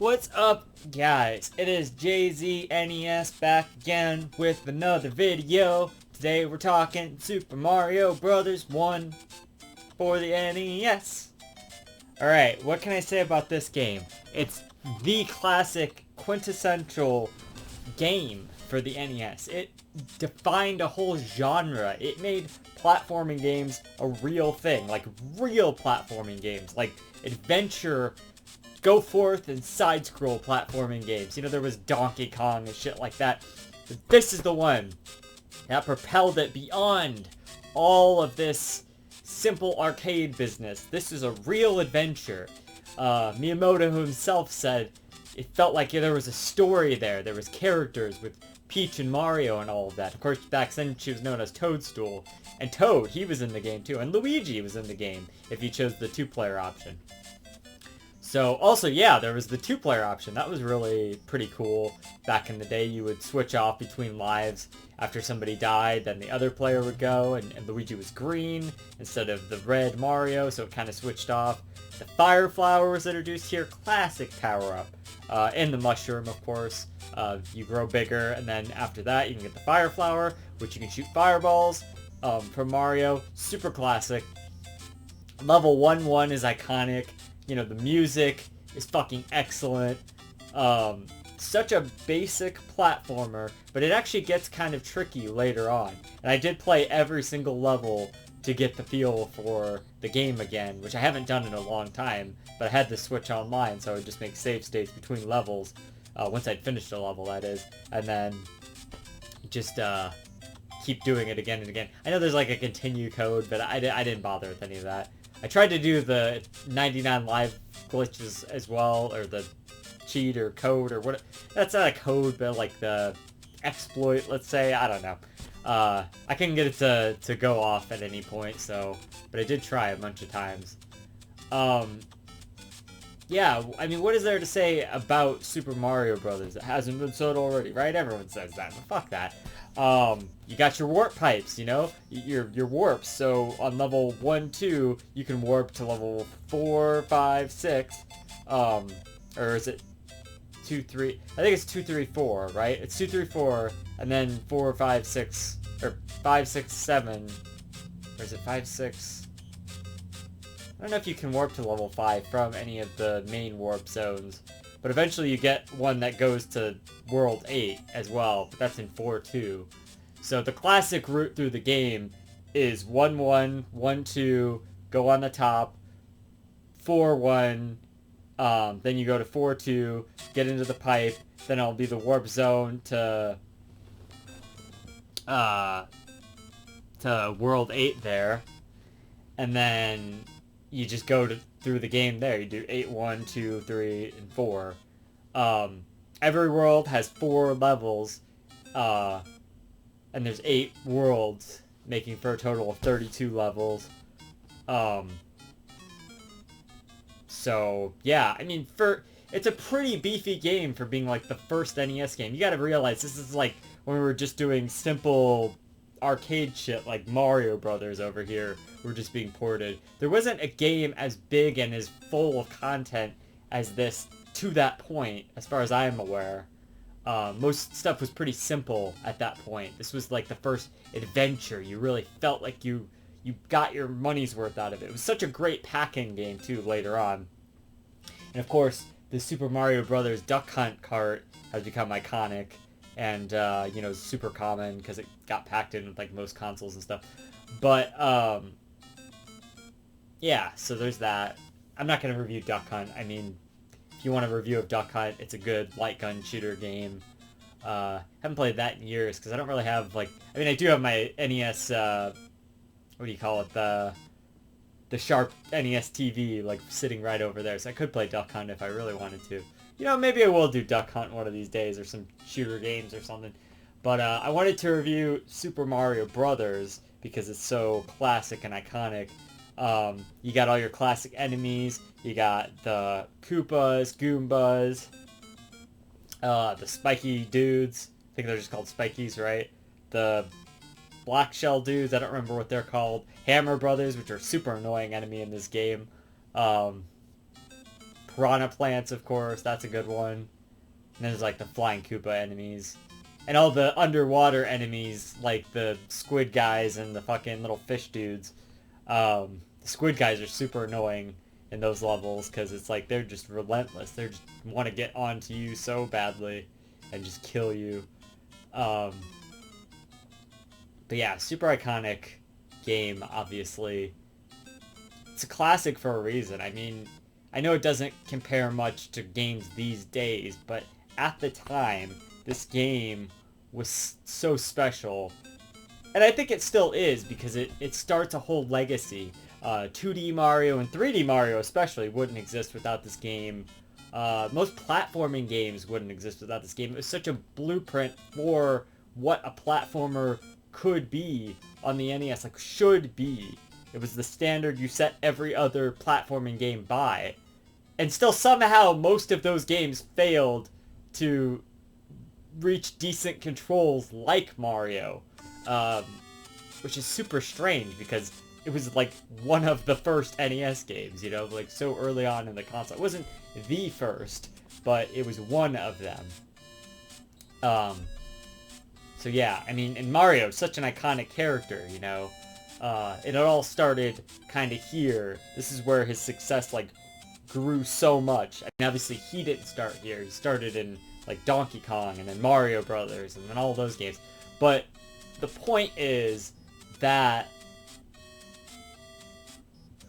What's up, guys? It is JZNES back again with another video. Today we're talking Super Mario Brothers 1 for the NES. Alright, what can I say about this game? It's the classic, quintessential game for the NES. It defined a whole genre. It made platforming games a real thing, like real platforming games, like adventure go forth and side-scroll platforming games. You know, there was Donkey Kong and shit like that. But this is the one that propelled it beyond all of this simple arcade business. This is a real adventure. Miyamoto himself said it felt like there was a story there. There was characters with Peach and Mario and all of that. Of course, back then she was known as Toadstool. And Toad, he was in the game too. And Luigi was in the game if you chose the two-player option. So, also, yeah, there was the two-player option. That was really pretty cool. Back in the day, you would switch off between lives after somebody died, then the other player would go, and Luigi was green instead of the red Mario, so it kind of switched off. The Fire Flower was introduced here, classic power-up. And the Mushroom, of course. You grow bigger, and then after that, you can get the Fire Flower, which you can shoot fireballs from Mario. Super classic. Level 1-1 is iconic. You know, the music is fucking excellent. Such a basic platformer, but it actually gets kind of tricky later on. And I did play every single level to get the feel for the game again, which I haven't done in a long time, but I had to switch online, so I would just make save states between levels, once I'd finished a level, that is, and then just keep doing it again and again. I know there's like a continue code, but I didn't bother with any of that. I tried to do the 99 live glitches as well, or the cheat or code or what. That's not a code, but like the exploit, let's say. I don't know. I couldn't get it to go off at any point, so, but I did try a bunch of times. Yeah, I mean, what is there to say about Super Mario Brothers? It hasn't been said already, right? Everyone says that, but fuck that. You got your warp pipes, you know? Your warps, so on level 1, 2, you can warp to level 4, 5, 6, or is it 2, 3? I think it's 2, 3, 4, right? It's 2, 3, 4, and then 4, 5, 6, or 5, 6, 7, or is it 5, 6? I don't know if you can warp to level 5 from any of the main warp zones, but eventually you get one that goes to World 8 as well, but that's in 4-2. So the classic route through the game is 1-1, 1-2, go on the top, 4-1, then you go to 4-2, get into the pipe, then it'll be the warp zone to World 8 there, and then you just go through the game there. You do 8, 1, 2, 3, and 4. Every world has 4 levels, and there's 8 worlds, making for a total of 32 levels. So, yeah, I mean, it's a pretty beefy game for being, like, the first NES game. You gotta realize, this is, like, when we were just doing simple arcade shit like Mario Brothers over here were just being ported. There wasn't a game as big and as full of content as this to that point, as far as I am aware. Most stuff was pretty simple at that point. This was like the first adventure. You really felt like you got your money's worth out of it. It was such a great packing game too later on. And of course, the Super Mario Brothers Duck Hunt cart has become iconic. And, you know, super common because it got packed in with, like, most consoles and stuff. But, yeah, so there's that. I'm not going to review Duck Hunt. I mean, if you want a review of Duck Hunt, it's a good light gun shooter game. Haven't played that in years because I don't really have, like... I mean, I do have my NES, what do you call it? The Sharp NES TV, like, sitting right over there. So I could play Duck Hunt if I really wanted to. You know, maybe I will do Duck Hunt one of these days, or some shooter games or something. But I wanted to review Super Mario Brothers because it's so classic and iconic. You got all your classic enemies. You got the Koopas, Goombas, the spiky dudes. I think they're just called Spikies, right? The Black Shell dudes, I don't remember what they're called. Hammer Brothers, which are a super annoying enemy in this game. piranha plants, of course. That's a good one. And then there's like the flying Koopa enemies. And all the underwater enemies, like the squid guys and the fucking little fish dudes. The squid guys are super annoying in those levels because it's like they're just relentless. They just want to get onto you so badly and just kill you. But yeah, super iconic game, obviously. It's a classic for a reason. I mean, I know it doesn't compare much to games these days, but at the time, this game was so special. And I think it still is, because it starts a whole legacy. 2D Mario and 3D Mario especially wouldn't exist without this game. Most platforming games wouldn't exist without this game. It was such a blueprint for what a platformer could be on the NES, like should be. It was the standard you set every other platforming game by. And still somehow most of those games failed to reach decent controls like Mario. Which is super strange because it was like one of the first NES games, you know, like so early on in the console. It wasn't the first, but it was one of them. So yeah, I mean, and Mario's such an iconic character, you know. It all started kind of here. This is where his success, like, grew so much. I mean, obviously, he didn't start here. He started in, like, Donkey Kong and then Mario Brothers and then all those games. But the point is that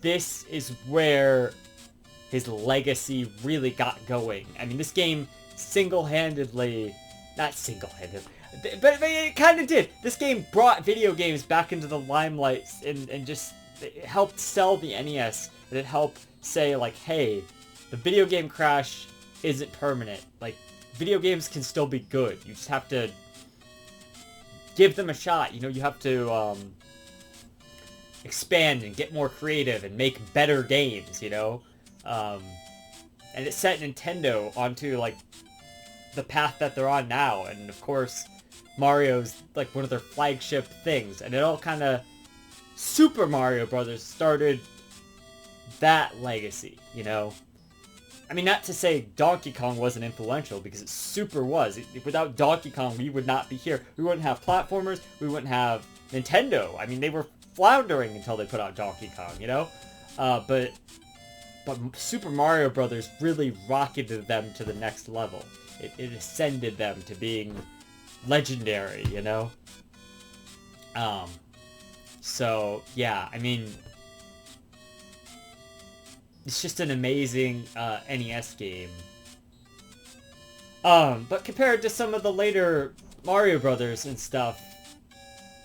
this is where his legacy really got going. I mean, this game single-handedly... Not single-handed, but it kind of did. This game brought video games back into the limelight and just it helped sell the NES. And it helped say, like, hey, the video game crash isn't permanent. Like, video games can still be good. You just have to give them a shot. You know, you have to expand and get more creative and make better games, you know? And it set Nintendo onto, like, the path that they're on now. And, of course, Mario's, like, one of their flagship things. And it all kind of... Super Mario Brothers started that legacy, you know? I mean, not to say Donkey Kong wasn't influential, because it super was. Without Donkey Kong, we would not be here. We wouldn't have platformers. We wouldn't have Nintendo. I mean, they were floundering until they put out Donkey Kong, you know? But Super Mario Brothers really rocketed them to the next level. It ascended them to being legendary, you know? So, yeah, I mean... It's just an amazing NES game. But compared to some of the later Mario Brothers and stuff,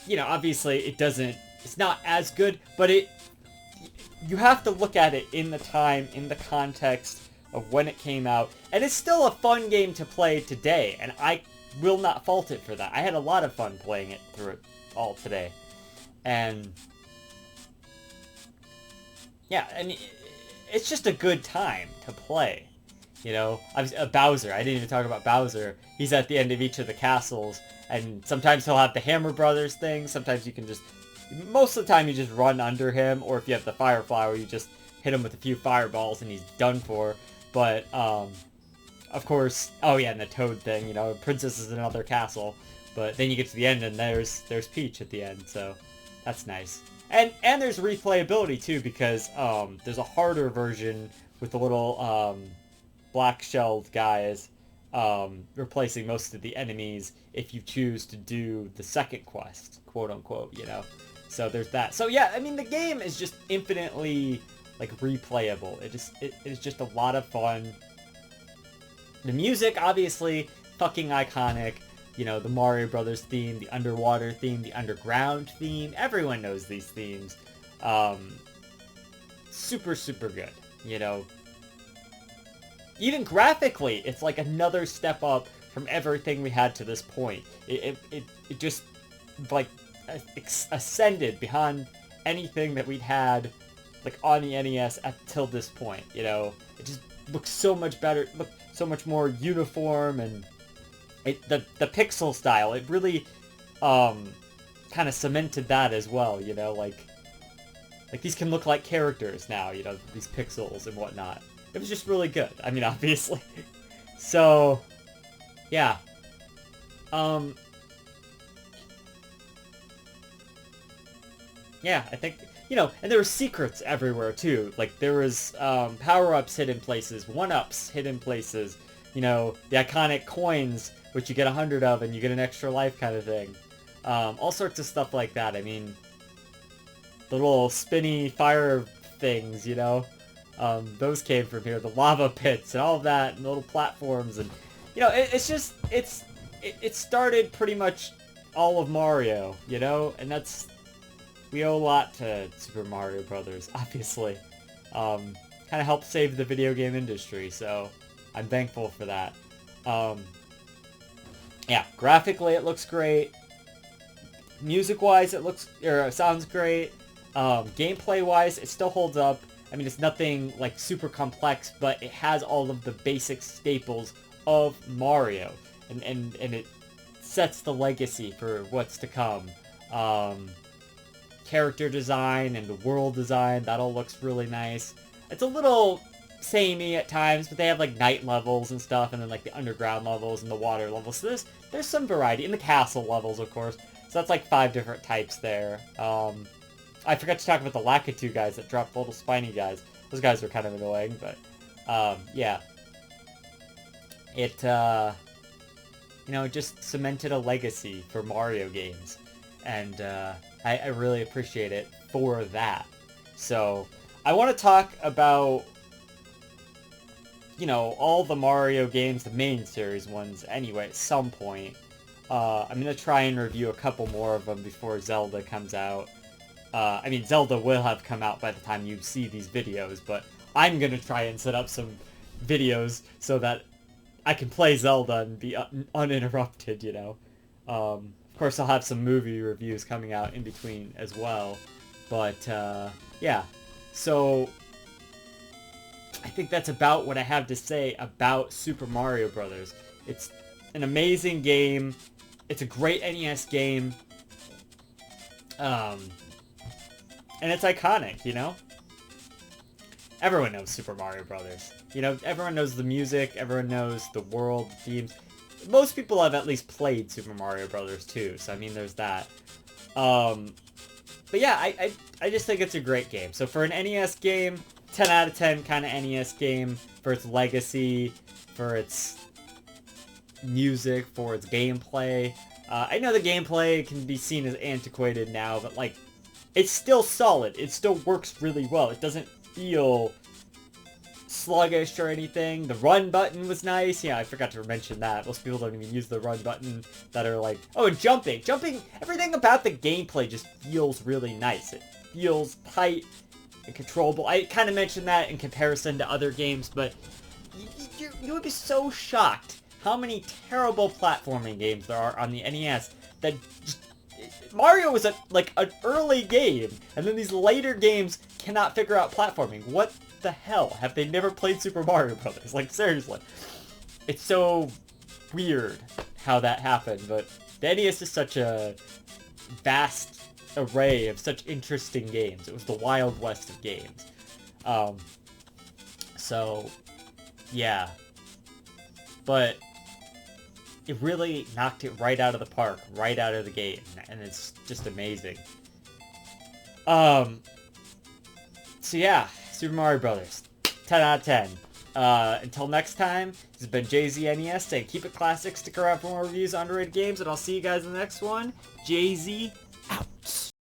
you know, obviously it's not as good, but you have to look at it in the time, in the context of when it came out, and it's still a fun game to play today, and I will not fault it for that. I had a lot of fun playing it through it all today. And yeah, I mean, it's just a good time to play, you know? Bowser, I didn't even talk about Bowser. He's at the end of each of the castles, and sometimes he'll have the Hammer Brothers thing, sometimes you can just, most of the time you just run under him, or if you have the Fire Flower, you just hit him with a few fireballs and he's done for. But, of course, oh yeah, and the Toad thing, you know, Princess is in another castle, but then you get to the end and there's Peach at the end, so that's nice. And there's replayability too, because there's a harder version with the little black-shelled guys replacing most of the enemies if you choose to do the second quest, quote-unquote, you know? So there's that. So yeah, I mean, the game is just infinitely, like, replayable. It is just a lot of fun. The music, obviously, fucking iconic. You know, the Mario Brothers theme, the underwater theme, the underground theme. Everyone knows these themes. Super, super good, you know. Even graphically, it's like another step up from everything we had to this point. It just, like, ascended beyond anything that we'd had, like, on the NES until this point, you know. It just looks so much better, looked so much more uniform, and the pixel style, it really kind of cemented that as well, you know, like these can look like characters now, you know, these pixels and whatnot. It was just really good. I mean, obviously. So, yeah. Yeah, I think, and there were secrets everywhere, too. Like, there was power-ups hidden places, 1-ups hidden places, the iconic coins, which you get 100 of and you get an extra life kind of thing. All sorts of stuff like that. I mean, the little spinny fire things, those came from here. The lava pits and all of that, and the little platforms, and, it started pretty much all of Mario, and we owe a lot to Super Mario Brothers, obviously. Kind of helped save the video game industry, so I'm thankful for that. Yeah, graphically it looks great. Music-wise, it sounds great. Gameplay-wise, it still holds up. I mean, it's nothing like super complex, but it has all of the basic staples of Mario, and it sets the legacy for what's to come. Character design and the world design, that all looks really nice. It's a little samey at times, but they have like night levels and stuff, and then like the underground levels and the water levels. So there's some variety in the castle levels, of course. So that's like 5 different types there. I forgot to talk about the Lakitu guys that drop little spiny guys. Those guys are kind of annoying, but yeah. It just cemented a legacy for Mario games, and I really appreciate it for that. So I want to talk about all the Mario games, the main series ones anyway, at some point. I'm going to try and review a couple more of them before Zelda comes out. I mean, Zelda will have come out by the time you see these videos, but I'm going to try and set up some videos so that I can play Zelda and be uninterrupted, Of course, I'll have some movie reviews coming out in between as well. But, yeah. So, I think that's about what I have to say about Super Mario Brothers. It's an amazing game. It's a great NES game. And it's iconic, Everyone knows Super Mario Brothers. Everyone knows the music, everyone knows the world, the themes. Most people have at least played Super Mario Brothers too, so I mean there's that. But yeah, I just think it's a great game. So for an NES game, 10 out of 10 kind of NES game, for its legacy, for its music, for its gameplay. I know the gameplay can be seen as antiquated now, but like, it's still solid. It still works really well. It doesn't feel sluggish or anything. The run button was nice. Yeah, I forgot to mention that. Most people don't even use the run button that are like... Oh, and jumping. Jumping, everything about the gameplay just feels really nice. It feels tight and controllable. I kind of mentioned that in comparison to other games, but you would be so shocked how many terrible platforming games there are on the NES that just... Mario was an early game, and then these later games cannot figure out platforming. What the hell? Have they never played Super Mario Brothers? Like, seriously. It's so weird how that happened, but the NES is such a vast array of such interesting games. It was the Wild West of games. So, yeah. But it really knocked it right out of the park, right out of the gate, and it's just amazing. So yeah, Super Mario Brothers, 10 out of 10. Until next time, this has been JZNES saying keep it classic, stick around for more reviews on underrated games, and I'll see you guys in the next one. JZ